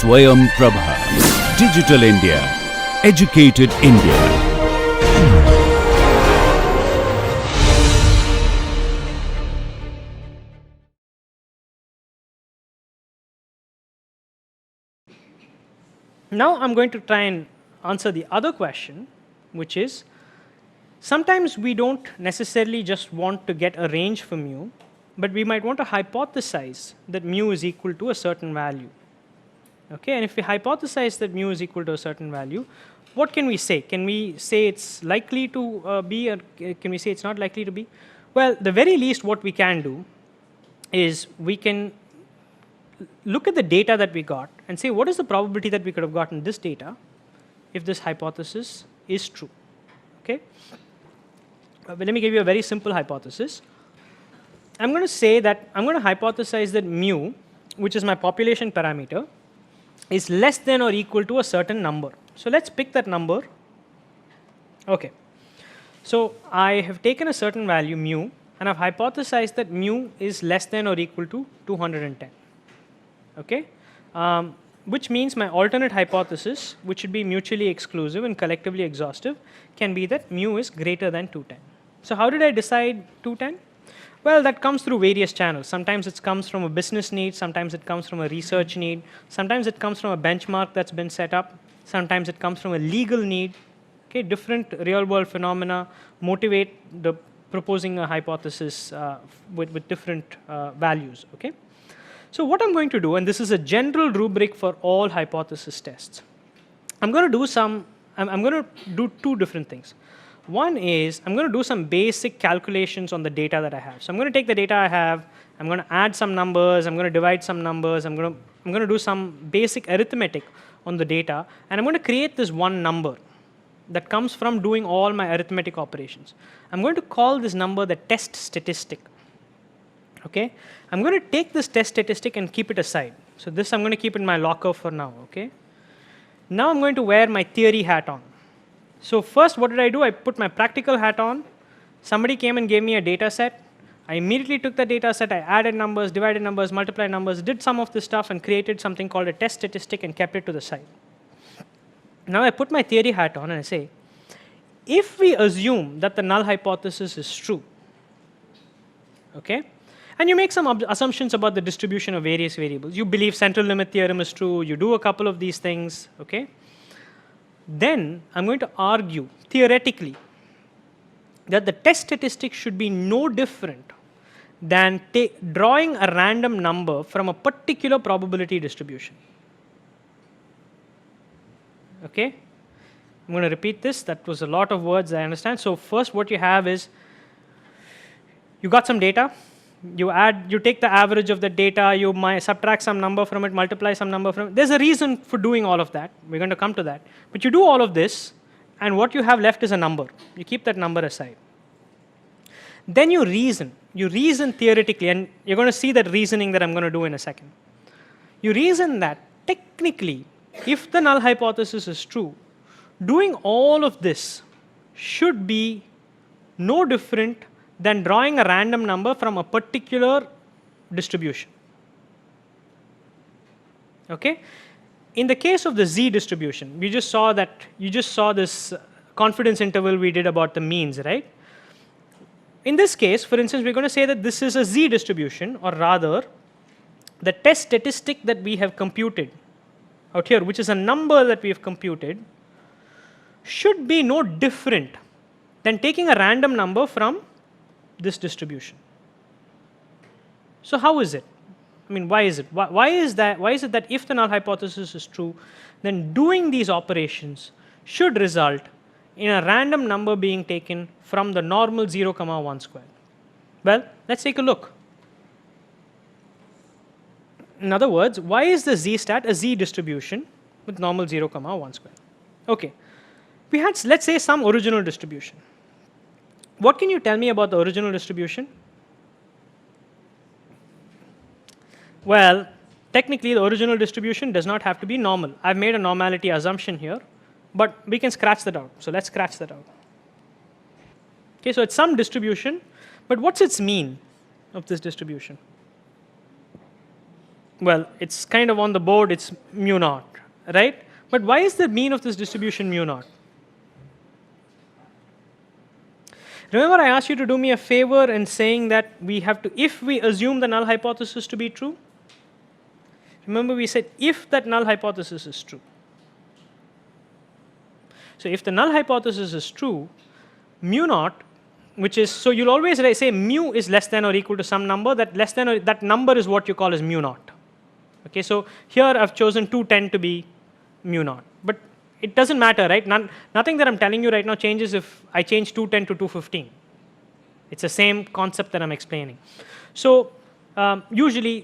Swayam Prabha. Digital India. Educated India. Now I'm going to try and answer the other question, which is sometimes we don't necessarily just want to get a range for mu, but we might want to hypothesize that mu is equal to a certain value. Okay, and if we hypothesize that mu is equal to a certain value, what can we say? Can we say it's likely to be, or can we say it's not likely to be? Well, the very least what we can do is we can look at the data that we got and say what is the probability that we could have gotten this data if this hypothesis is true. Okay, but let me give you a very simple hypothesis. I'm going to say that I'm going to hypothesize that mu, which is my population parameter, is less than or equal to a certain number. So let's pick that number. Okay, so I have taken a certain value mu and I've hypothesized that mu is less than or equal to 210. Okay, which means my alternate hypothesis, which should be mutually exclusive and collectively exhaustive, can be that mu is greater than 210. So how did I decide 210? Well, that comes through various channels. Sometimes it comes from a business need, sometimes it comes from a research need, sometimes it comes from a benchmark that's been set up, sometimes it comes from a legal need. Okay, different real world phenomena motivate the proposing a hypothesis with different values. Okay. So what I'm going to do, and this is a general rubric for all hypothesis tests, I'm going to do two different things. One is I'm going to do some basic calculations on the data that I have. So I'm going to take the data I have, I'm going to add some numbers, I'm going to divide some numbers, I'm going to do some basic arithmetic on the data, and I'm going to create this one number that comes from doing all my arithmetic operations. I'm going to call this number the test statistic. Okay, I'm going to take this test statistic and keep it aside. So this I'm going to keep in my locker for now. Okay, now I'm going to wear my theory hat on. So first, what did I do? I put my practical hat on. Somebody came and gave me a data set. I immediately took the data set, I added numbers, divided numbers, multiplied numbers, did some of this stuff and created something called a test statistic and kept it to the side. Now I put my theory hat on and I say, if we assume that the null hypothesis is true, okay, and you make some assumptions about the distribution of various variables. You believe central limit theorem is true. You do a couple of these things. Okay. Then I'm going to argue theoretically that the test statistic should be no different than drawing a random number from a particular probability distribution. Okay. I'm going to repeat this. That was a lot of words, I understand. So first, what you have is you got some data. You take the average of the data, you might subtract some number from it, multiply some number from it. There's a reason for doing all of that. We're going to come to that. But you do all of this, and what you have left is a number. You keep that number aside. Then you reason. You reason theoretically, and you're going to see that reasoning that I'm going to do in a second. You reason that technically, if the null hypothesis is true, doing all of this should be no different than drawing a random number from a particular distribution. Okay? In the case of the Z distribution, you just saw this confidence interval we did about the means, right? In this case, for instance, we're going to say that this is a Z distribution, or rather, the test statistic that we have computed out here, which is a number that we have computed, should be no different than taking a random number from this distribution. So how is it? I mean, why is it? Why is it that if the null hypothesis is true, then doing these operations should result in a random number being taken from the normal 0, 1 square? Well, let's take a look. In other words, why is the Z-stat a Z distribution with normal 0, 1 square? Okay, we had, let's say, some original distribution. What can you tell me about the original distribution? Well, technically the original distribution does not have to be normal. I've made a normality assumption here, but we can scratch that out. So let's scratch that out. Okay, so it's some distribution, but what's its mean of this distribution? Well, it's kind of on the board, it's mu naught, right? But why is the mean of this distribution mu naught? Remember I asked you to do me a favor in saying that we have to, if we assume the null hypothesis to be true, remember we said if that null hypothesis is true. So if the null hypothesis is true, mu naught, which is, so you'll always say mu is less than or equal to some number, that less than or that number is what you call as mu naught. Okay, so here I've chosen 210 to be mu naught, but it doesn't matter, right? Nothing that I'm telling you right now changes if I change 210 to 215. It's the same concept that I'm explaining. So usually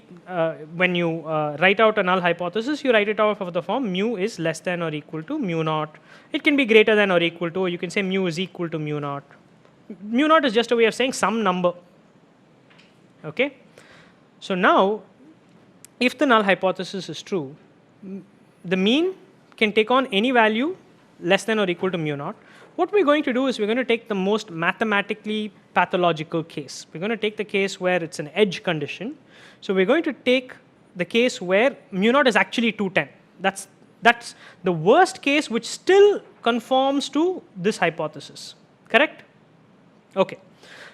when you write out a null hypothesis, you write it out of the form mu is less than or equal to mu naught. It can be greater than or equal to, or you can say mu is equal to mu naught. Mu naught is just a way of saying some number. Okay? So now, if the null hypothesis is true, the mean can take on any value less than or equal to mu naught. What we're going to do is we're going to take the most mathematically pathological case. We're going to take the case where it's an edge condition. So we're going to take the case where mu naught is actually 210. That's the worst case which still conforms to this hypothesis. Correct? Okay.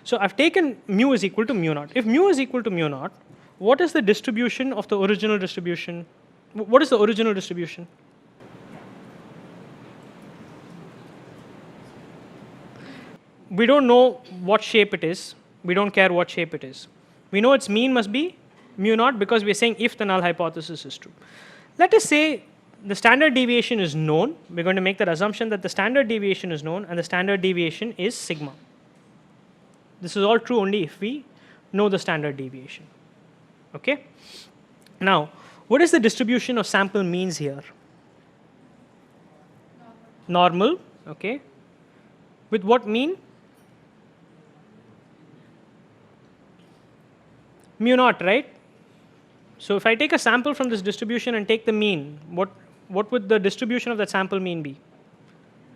So I've taken mu is equal to mu naught. If mu is equal to mu naught, what is the distribution of the original distribution? What is the original distribution? We don't know what shape it is. We don't care what shape it is. We know its mean must be mu naught because we're saying if the null hypothesis is true. Let us say the standard deviation is known. We're going to make that assumption that the standard deviation is known and the standard deviation is sigma. This is all true only if we know the standard deviation. Okay? Now, what is the distribution of sample means here? Normal. Okay. With what mean? Mu naught, right? So if I take a sample from this distribution and take the mean, what would the distribution of that sample mean be?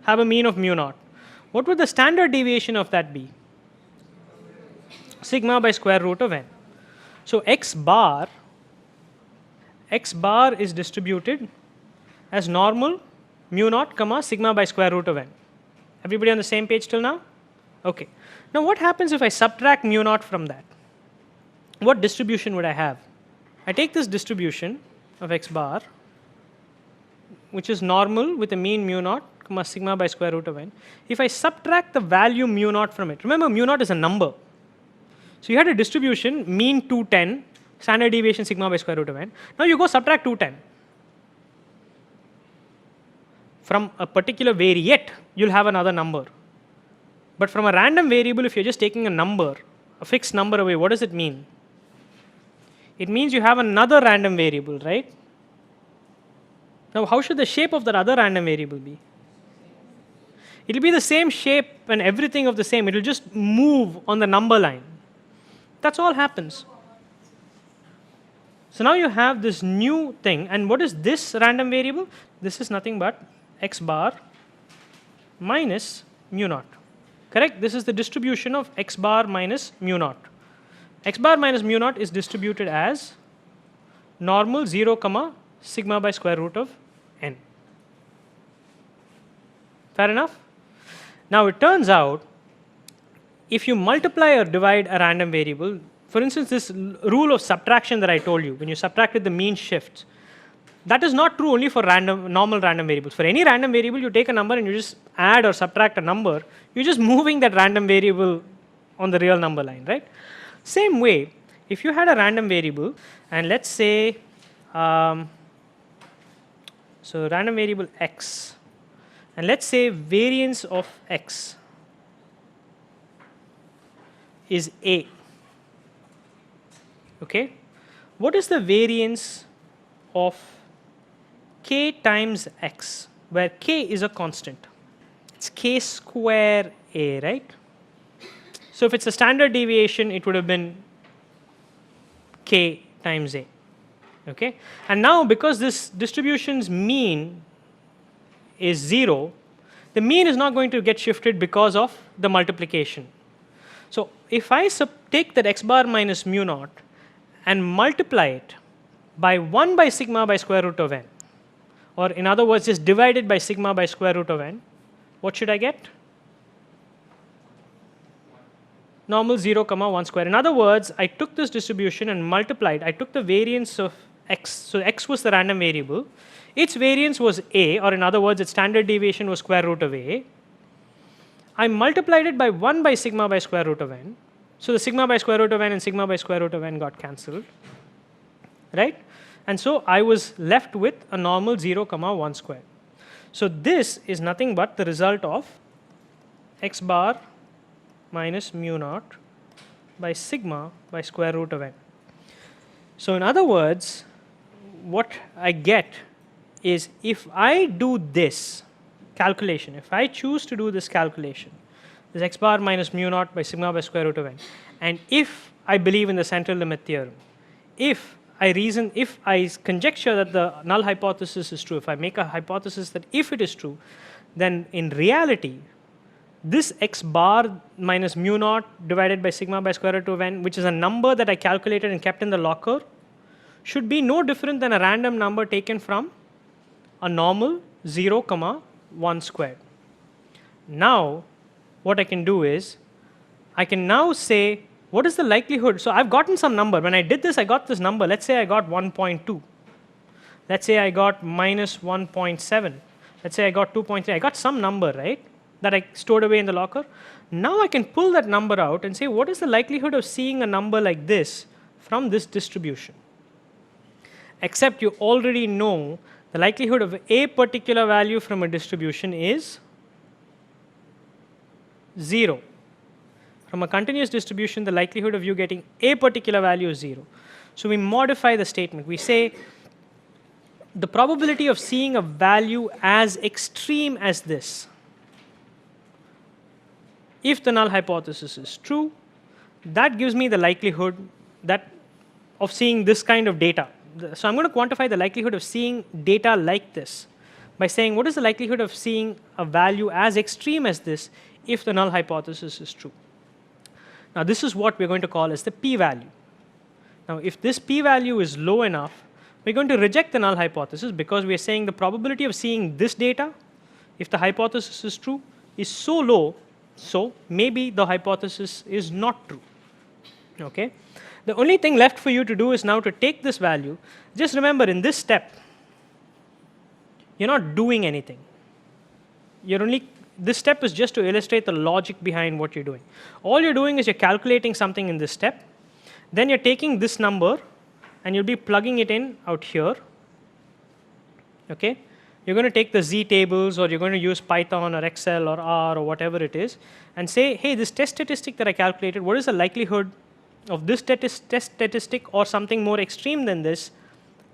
Have a mean of mu naught. What would the standard deviation of that be? Sigma by square root of n. So x bar is distributed as normal mu naught comma sigma by square root of n. Everybody on the same page till now? Okay. Now what happens if I subtract mu naught from that? What distribution would I have? I take this distribution of x bar, which is normal with a mean mu naught comma sigma by square root of n. If I subtract the value mu naught from it, remember mu naught is a number. So you had a distribution mean 210, standard deviation sigma by square root of n. Now you go subtract 210. From a particular variate, you'll have another number. But from a random variable, if you're just taking a number, a fixed number away, what does it mean? It means you have another random variable, right? Now, how should the shape of that other random variable be? It will be the same shape and everything of the same. It will just move on the number line. That's all happens. So now you have this new thing. And what is this random variable? This is nothing but x bar minus mu naught. Correct? This is the distribution of x bar minus mu naught. X bar minus mu naught is distributed as normal 0 comma sigma by square root of n. Fair enough? Now it turns out if you multiply or divide a random variable, for instance this rule of subtraction that I told you, when you subtracted the mean shift, that is not true only for normal random variables. For any random variable, you take a number and you just add or subtract a number, you're just moving that random variable on the real number line, right? Same way, if you had a random variable, and let's say, so random variable x, and let's say variance of x is a. Okay? What is the variance of k times x, where k is a constant? It's k square a, right? So if it's a standard deviation, it would have been k times a. Okay? And now because this distribution's mean is 0, the mean is not going to get shifted because of the multiplication. So if I take that x bar minus mu naught and multiply it by 1 by sigma by square root of n, or in other words, just divided by sigma by square root of n, what should I get? Normal 0, 1 square. In other words, I took this distribution and multiplied. I took the variance of x. So x was the random variable. Its variance was a, or in other words, its standard deviation was square root of a. I multiplied it by 1 by sigma by square root of n. So the sigma by square root of n and sigma by square root of n got cancelled, right? And so I was left with a normal 0, 1 square. So this is nothing but the result of x bar minus mu naught by sigma by square root of n. So in other words, what I get is if I do this calculation, if I choose to do this calculation, this x bar minus mu naught by sigma by square root of n, and if I believe in the central limit theorem, if I conjecture that the null hypothesis is true, if I make a hypothesis that if it is true, then in reality, this x bar minus mu naught divided by sigma by square root of n, which is a number that I calculated and kept in the locker, should be no different than a random number taken from a normal 0, 1 squared. Now, what I can do is, I can now say, what is the likelihood? So I've gotten some number. When I did this, I got this number. Let's say I got 1.2. Let's say I got minus 1.7. Let's say I got 2.3. I got some number, right, that I stored away in the locker. Now I can pull that number out and say, what is the likelihood of seeing a number like this from this distribution? Except you already know the likelihood of a particular value from a distribution is 0. From a continuous distribution, the likelihood of you getting a particular value is 0. So we modify the statement. We say the probability of seeing a value as extreme as this, if the null hypothesis is true, that gives me the likelihood of seeing this kind of data. So I'm going to quantify the likelihood of seeing data like this by saying what is the likelihood of seeing a value as extreme as this if the null hypothesis is true. Now this is what we're going to call as the p-value. Now if this p-value is low enough, we're going to reject the null hypothesis because we are saying the probability of seeing this data, if the hypothesis is true, is so low, so maybe the hypothesis is not true. Okay? The only thing left for you to do is now to take this value. Just remember, in this step, you're not doing anything. This step is just to illustrate the logic behind what you're doing. All you're doing is you're calculating something in this step. Then you're taking this number and you'll be plugging it in out here. Okay? You're going to take the Z tables, or you're going to use Python or Excel or R or whatever it is, and say, hey, this test statistic that I calculated, what is the likelihood of this test statistic or something more extreme than this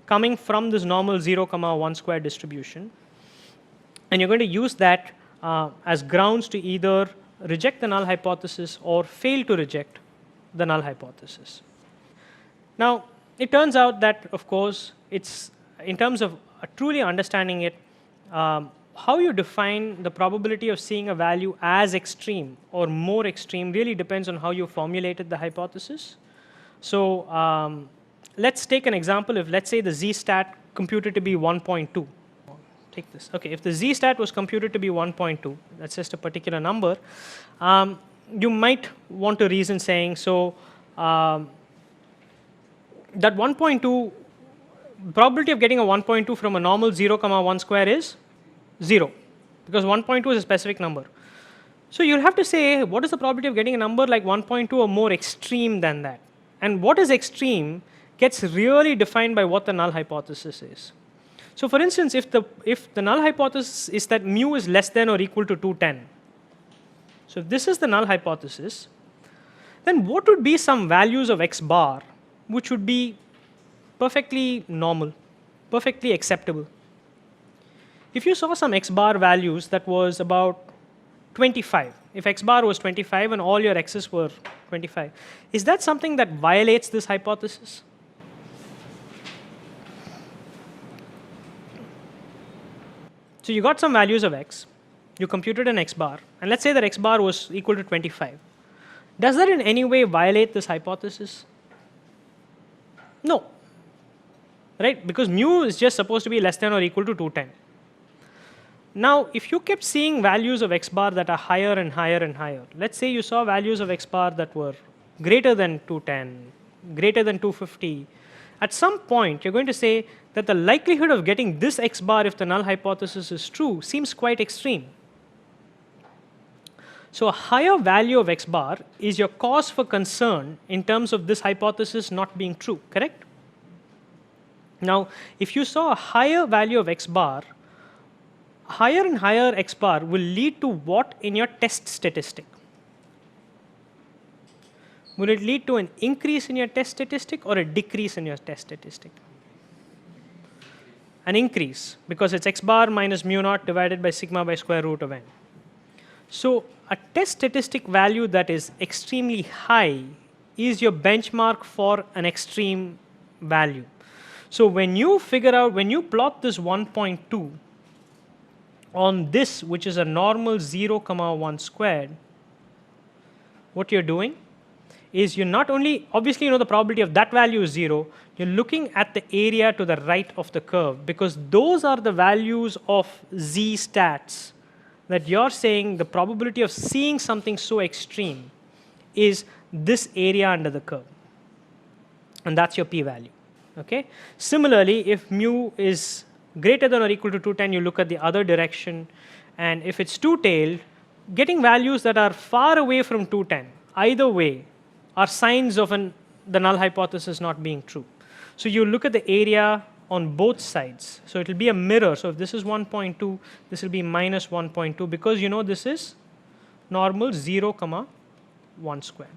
coming from this normal 0, 1 square distribution? And you're going to use that as grounds to either reject the null hypothesis or fail to reject the null hypothesis. Now, it turns out that, of course, it's in terms of truly understanding it, how you define the probability of seeing a value as extreme or more extreme really depends on how you formulated the hypothesis. So let's take an example. If, let's say, the z-stat computed to be 1.2. Take this. Okay, if the z-stat was computed to be 1.2, that's just a particular number, you might want to reason saying, so that 1.2, probability of getting a 1.2 from a normal 0, 1 square is 0, because 1.2 is a specific number. So you'll have to say, what is the probability of getting a number like 1.2 or more extreme than that? And what is extreme gets really defined by what the null hypothesis is. So for instance, if the null hypothesis is that mu is less than or equal to 210, so if this is the null hypothesis, then what would be some values of x bar which would be perfectly normal, perfectly acceptable? If you saw some x bar values that was about 25, if x bar was 25 and all your x's were 25, is that something that violates this hypothesis? So you got some values of x, you computed an x bar, and let's say that x bar was equal to 25. Does that in any way violate this hypothesis? No. right? Because mu is just supposed to be less than or equal to 210. Now, if you kept seeing values of x bar that are higher and higher and higher, let's say you saw values of x bar that were greater than 210, greater than 250, at some point you're going to say that the likelihood of getting this x bar if the null hypothesis is true seems quite extreme. So a higher value of x bar is your cause for concern in terms of this hypothesis not being true, correct? Now, if you saw a higher value of x bar, higher and higher x bar will lead to what in your test statistic? Will it lead to an increase in your test statistic or a decrease in your test statistic? An increase, because it's x bar minus mu naught divided by sigma by square root of n. So a test statistic value that is extremely high is your benchmark for an extreme value. So when you plot this 1.2 on this, which is a normal 0, 1 squared, what you're doing is you're not only, obviously, the probability of that value is 0, you're looking at the area to the right of the curve, because those are the values of z stats that you're saying the probability of seeing something so extreme is this area under the curve. And that's your p-value. Okay? Similarly, if mu is greater than or equal to 210, you look at the other direction, and if it's two-tailed, getting values that are far away from 210, either way, are signs of the null hypothesis not being true. So you look at the area on both sides. So it will be a mirror. So if this is 1.2, this will be minus 1.2, because this is normal 0, 1 square.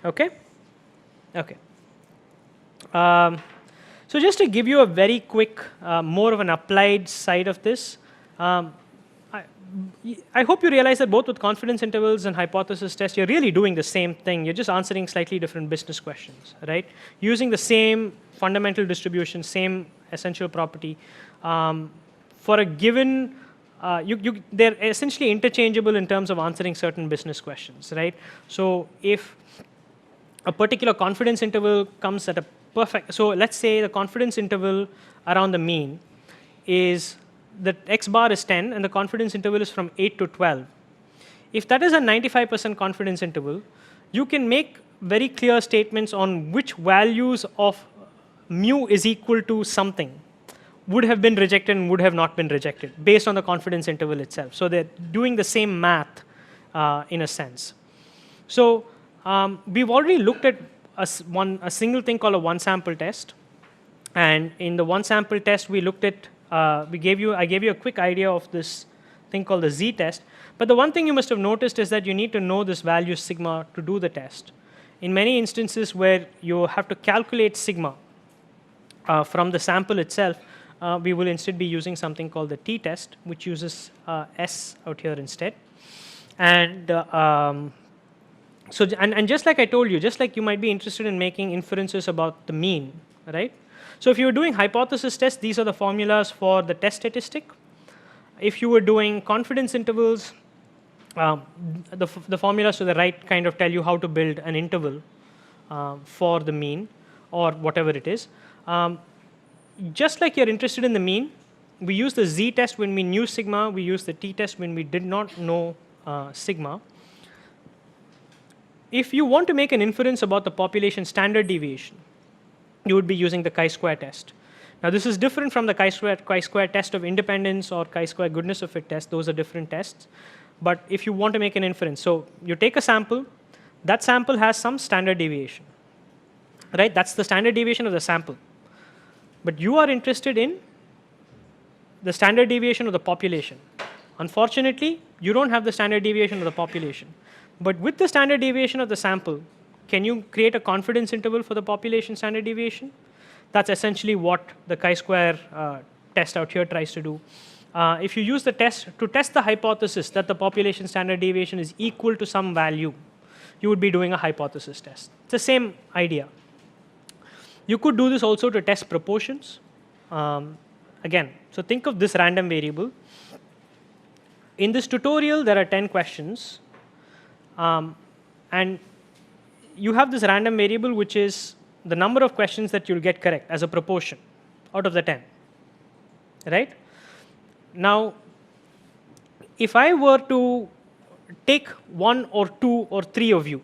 Okay? Okay. So just to give you a very quick, more of an applied side of this, I hope you realize that both with confidence intervals and hypothesis tests, you're really doing the same thing. You're just answering slightly different business questions, right? Using the same fundamental distribution, same essential property. For a given, they're essentially interchangeable in terms of answering certain business questions, right? So if a particular confidence interval comes at a perfect, so let's say the confidence interval around the mean is the x bar is 10 and the confidence interval is from 8 to 12. If that is a 95% confidence interval, you can make very clear statements on which values of mu is equal to something would have been rejected and would have not been rejected based on the confidence interval itself. So they're doing the same math in a sense. So we've already looked at a single thing called a one sample test. And in the one sample test, we looked at I gave you a quick idea of this thing called the z-test. But the one thing you must have noticed is that you need to know this value sigma to do the test. In many instances where you have to calculate sigma from the sample itself, we will instead be using something called the t-test, which uses s out here instead. And and just like I told you, just like you might be interested in making inferences about the mean, right? So if you were doing hypothesis tests, these are the formulas for the test statistic. If you were doing confidence intervals, the formulas to the right kind of tell you how to build an interval for the mean or whatever it is. Just like you're interested in the mean, we use the z-test when we knew sigma, we use the t-test when we did not know sigma. If you want to make an inference about the population standard deviation, you would be using the chi-square test. Now this is different from the chi-square test of independence or chi-square goodness of fit test. Those are different tests. But if you want to make an inference, so you take a sample, that sample has some standard deviation, right? That's the standard deviation of the sample. But you are interested in the standard deviation of the population. Unfortunately, you don't have the standard deviation of the population. But with the standard deviation of the sample, can you create a confidence interval for the population standard deviation? That's essentially what the chi-square test out here tries to do. If you use the test to test the hypothesis that the population standard deviation is equal to some value, you would be doing a hypothesis test. It's the same idea. You could do this also to test proportions. Again, so think of this random variable. In this tutorial, there are 10 questions. And you have this random variable which is the number of questions that you'll get correct as a proportion out of the 10. Right? Now, if I were to take 1 or 2 or 3 of you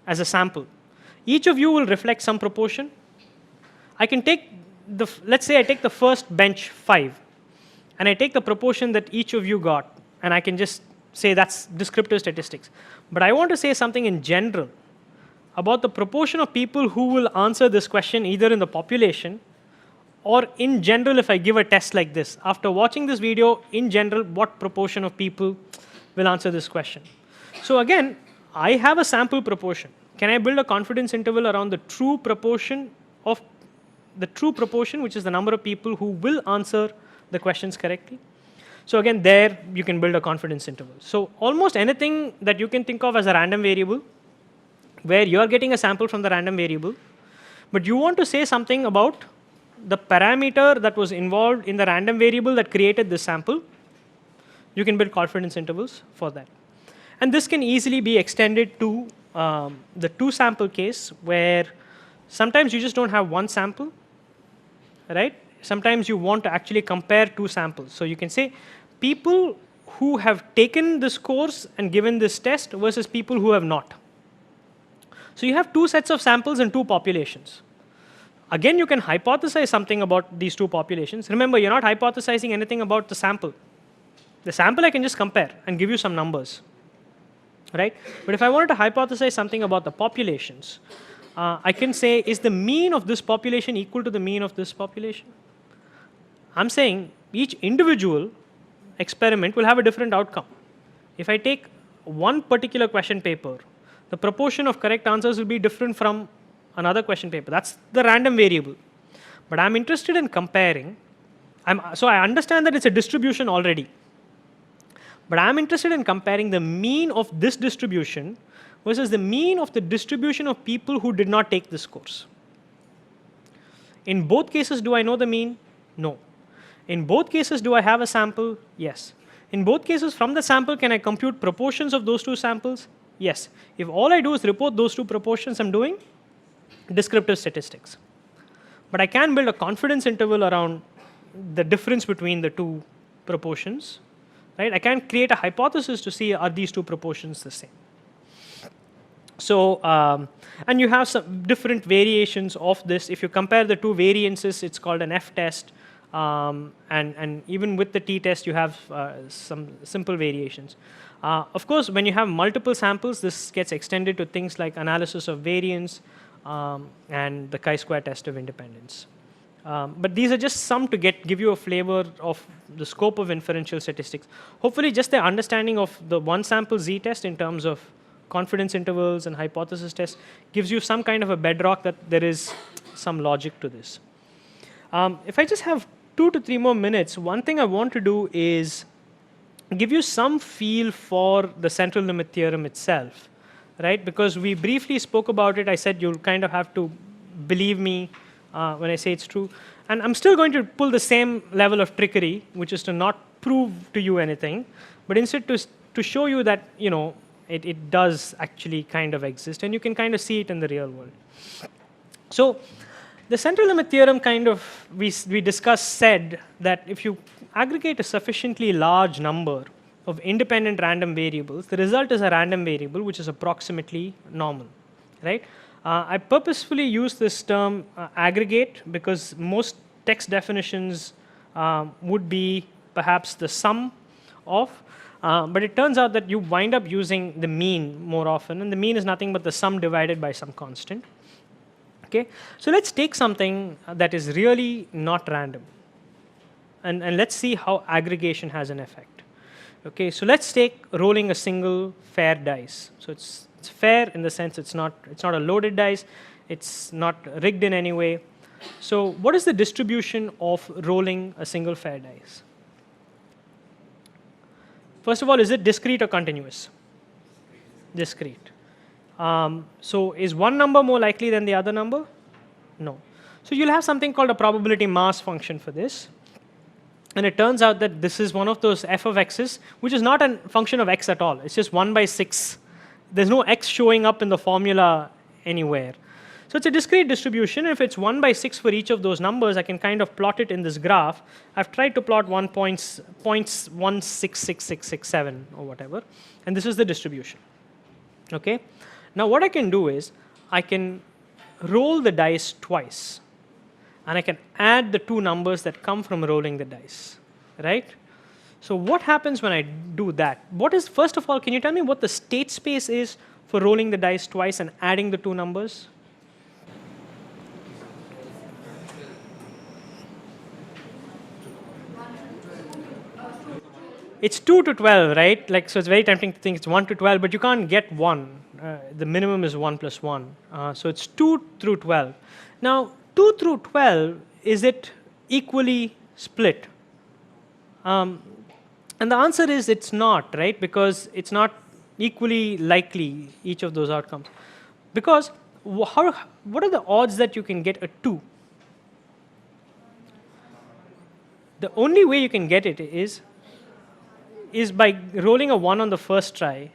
as a sample, each of you will reflect some proportion. I can take let's say I take the first bench 5, and I take the proportion that each of you got, and I can just say that's descriptive statistics. But I want to say something in general about the proportion of people who will answer this question either in the population or in general if I give a test like this. After watching this video, in general, what proportion of people will answer this question? So again, I have a sample proportion. Can I build a confidence interval around the true proportion, which is the number of people who will answer the questions correctly? So again, there you can build a confidence interval. So almost anything that you can think of as a random variable, where you are getting a sample from the random variable, but you want to say something about the parameter that was involved in the random variable that created this sample, you can build confidence intervals for that. And this can easily be extended to the 2 sample case, where sometimes you just don't have one sample, right? Sometimes you want to actually compare 2 samples. So you can say people who have taken this course and given this test versus people who have not. So you have 2 sets of samples and 2 populations. Again, you can hypothesize something about these 2 populations. Remember, you're not hypothesizing anything about the sample. The sample I can just compare and give you some numbers, right? But if I wanted to hypothesize something about the populations, I can say, is the mean of this population equal to the mean of this population? I'm saying each individual experiment will have a different outcome. If I take one particular question paper, the proportion of correct answers will be different from another question paper. That's the random variable. But I'm interested in comparing. So I understand that it's a distribution already. But I'm interested in comparing the mean of this distribution versus the mean of the distribution of people who did not take this course. In both cases, do I know the mean? No. In both cases, do I have a sample? Yes. In both cases, from the sample, can I compute proportions of those 2 samples? Yes. If all I do is report those 2 proportions, I'm doing descriptive statistics. But I can build a confidence interval around the difference between the 2 proportions. Right? I can create a hypothesis to see, are these 2 proportions the same? So, and you have some different variations of this. If you compare the 2 variances, it's called an F-test. And even with the t-test, you have some simple variations. Of course, when you have multiple samples, this gets extended to things like analysis of variance and the chi-square test of independence. But these are just some to give you a flavor of the scope of inferential statistics. Hopefully, just the understanding of the one sample z-test in terms of confidence intervals and hypothesis tests gives you some kind of a bedrock that there is some logic to this. If I just have 2 to 3 more minutes, one thing I want to do is give you some feel for the central limit theorem itself, right? Because we briefly spoke about it. I said you'll kind of have to believe me when I say it's true. And I'm still going to pull the same level of trickery, which is to not prove to you anything, but instead to show you that, you know, it does actually kind of exist, and you can kind of see it in the real world. So the central limit theorem kind of, we discussed, said that if you aggregate a sufficiently large number of independent random variables, the result is a random variable which is approximately normal, right? I purposefully use this term aggregate because most text definitions would be perhaps the sum of, but it turns out that you wind up using the mean more often, and the mean is nothing but the sum divided by some constant. Okay, so let's take something that is really not random, and let's see how aggregation has an effect. Okay, so let's take rolling a single fair dice. So it's fair in the sense it's not a loaded dice, it's not rigged in any way. So what is the distribution of rolling a single fair dice? First of all, is it discrete or continuous? Discrete. So is one number more likely than the other number? No. So you'll have something called a probability mass function for this. And it turns out that this is one of those f of x's, which is not a function of x at all. It's just 1 by 6. There's no x showing up in the formula anywhere. So it's a discrete distribution. If it's 1 by 6 for each of those numbers, I can kind of plot it in this graph. I've tried to plot 1.166667 or whatever, and this is the distribution. Okay. Now what I can do is I can roll the dice twice, and I can add the two numbers that come from rolling the dice, right? So what happens when I do that? First of all, can you tell me what the state space is for rolling the dice twice and adding the two numbers? It's 2 to 12, right? Like, so it's very tempting to think it's 1 to 12, but you can't get 1. The minimum is 1 plus 1. So it's 2 through 12. Now, 2 through 12, is it equally split? And the answer is it's not, right? Because it's not equally likely, each of those outcomes. Because what are the odds that you can get a 2? The only way you can get it is by rolling a 1 on the first try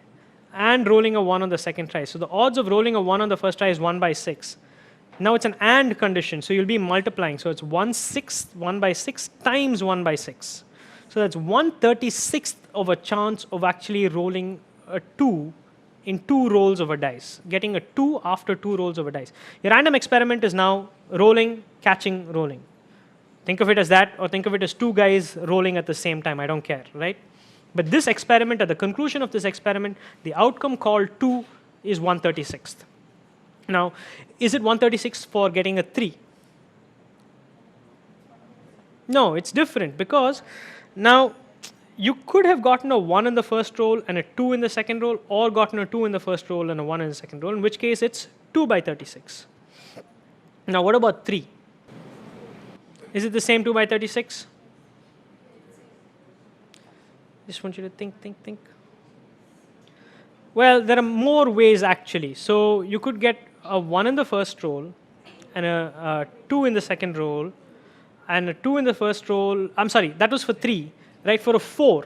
and rolling a 1 on the second try. So the odds of rolling a 1 on the first try is 1 by 6. Now it's an AND condition, so you'll be multiplying. So it's 1 by 6 times 1 by 6. So that's 1/36th of a chance of actually rolling a 2 in 2 rolls of a dice, getting a 2 after 2 rolls of a dice. Your random experiment is now rolling, catching, rolling. Think of it as that, or think of it as 2 guys rolling at the same time. I don't care, right? But this experiment, at the conclusion of this experiment, the outcome called 2 is 1/36th. Now, is it 1/36th for getting a 3? No, it's different, because now you could have gotten a 1 in the first roll and a 2 in the second roll, or gotten a 2 in the first roll and a 1 in the second roll, in which case it's 2 by 36. Now, what about 3? Is it the same 2 by 36? Just want you to think. Well, there are more ways actually. So you could get a 1 in the first roll and a 2 in the second roll and a 2 in the first roll. I'm sorry, that was for 3, right? For a 4,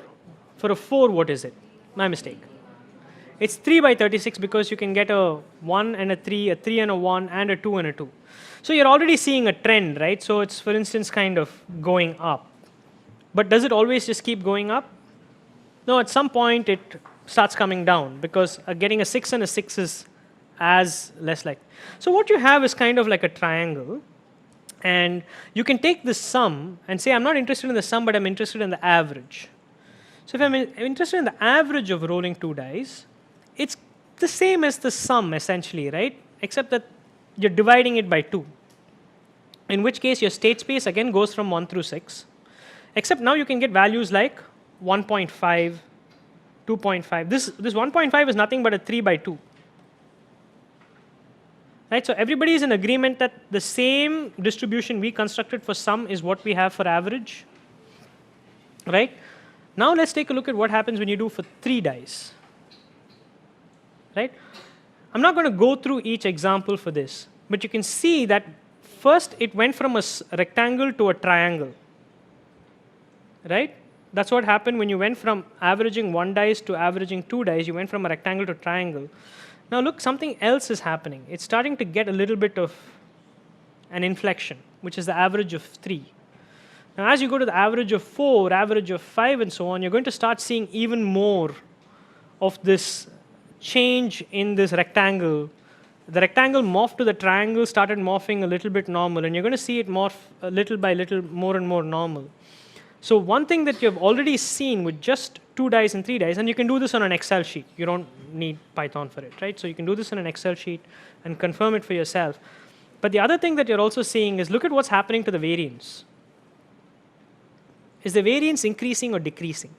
what is it? My mistake. It's 3 by 36 because you can get a 1 and a 3 and a 1, and a 2 and a 2. So you're already seeing a trend, right? So it's, for instance, kind of going up. But does it always just keep going up? No, at some point it starts coming down, because getting a 6 and a 6 is as less likely. So what you have is kind of like a triangle, and you can take the sum and say, I'm not interested in the sum, but I'm interested in the average. So if I'm interested in the average of rolling 2 dice, it's the same as the sum essentially, right? Except that you're dividing it by 2. In which case your state space again goes from 1 through 6. Except now you can get values like 1.5, 2.5. This 1.5 is nothing but a 3 by 2. Right? So everybody is in agreement that the same distribution we constructed for sum is what we have for average. Right? Now let's take a look at what happens when you do for 3 dice. Right? I'm not going to go through each example for this, but you can see that first it went from a rectangle to a triangle. Right? That's what happened when you went from averaging 1 dice to averaging 2 dice. You went from a rectangle to triangle. Now look, something else is happening. It's starting to get a little bit of an inflection, which is the average of 3. Now as you go to the average of 4, average of 5, and so on, you're going to start seeing even more of this change in this rectangle. The rectangle morphed to the triangle, started morphing a little bit normal, and you're going to see it morph little by little more and more normal. So one thing that you've already seen with just 2 dice and 3 dice, and you can do this on an Excel sheet. You don't need Python for it, right? So you can do this on an Excel sheet and confirm it for yourself. But the other thing that you're also seeing is, look at what's happening to the variance. Is the variance increasing or decreasing?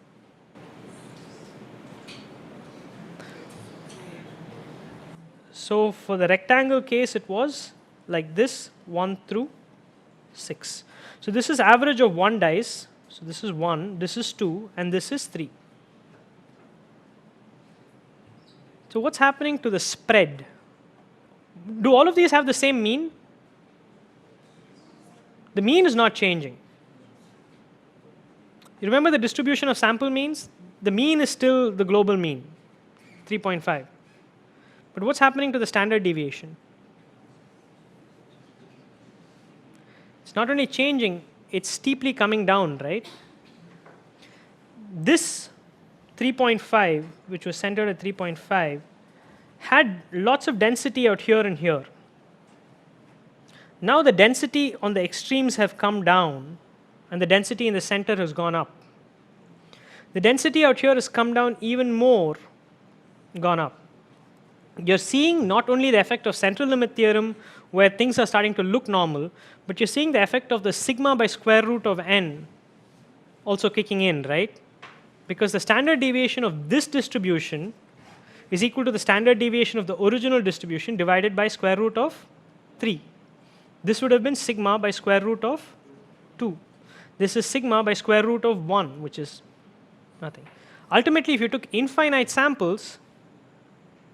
So for the rectangle case, it was like this, 1 through 6. So this is average of 1 dice. So this is 1, this is 2, and this is 3. So what's happening to the spread? Do all of these have the same mean? The mean is not changing. You remember the distribution of sample means? The mean is still the global mean, 3.5. But what's happening to the standard deviation? It's not only changing, it's steeply coming down, right? This 3.5, which was centered at 3.5, had lots of density out here and here. Now the density on the extremes have come down, and the density in the center has gone up. The density out here has come down even more, gone up. You're seeing not only the effect of central limit theorem, where things are starting to look normal, but you're seeing the effect of the sigma by square root of n also kicking in, right? Because the standard deviation of this distribution is equal to the standard deviation of the original distribution divided by square root of 3. This would have been sigma by square root of 2. This is sigma by square root of 1, which is nothing. Ultimately, if you took infinite samples,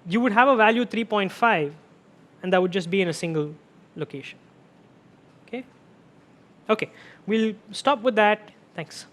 you would have a value 3.5, and that would just be in a single location. Okay? Okay, we'll stop with that. Thanks.